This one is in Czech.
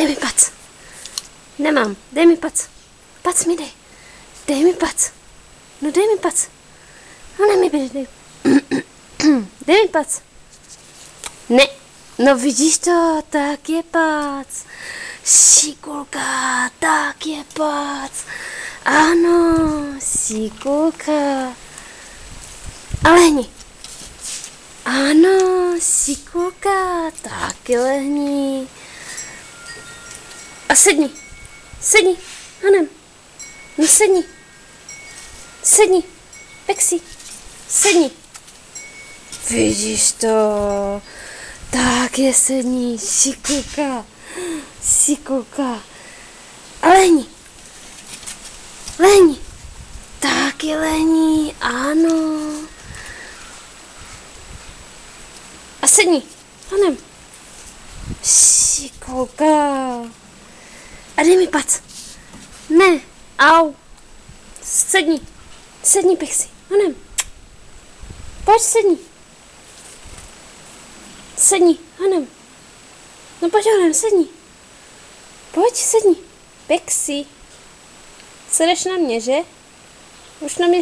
dej mi pac. Nemám, dej mi pac. Pac mi dej. Dej mi pac. No dej mi pac. No ne mi dej. Dej mi pac. Ne. No vidíš to, tak je pac. Šikulka, tak je pac. Ano, šikulka. A lehni. Ano, šikulka, taky lehni. A sedni. Sedni, Hanem. No sedni. Sedni. Pexi. Sedni. Vidíš to. Tak je sedni, šikulka. Šikulka. A lehni. Lehni. Taky lehni, ano. A sedni, Hanem. Šikulka. A dej mi pac. Ne, au. Sedni. Sedni, Pexi. Hanem. Pojď, sedni. Sedni, Hanem. No pojď, Hanem, sedni. Pojď, sedni. Pexi. Sedeš na mě, že? Už na mě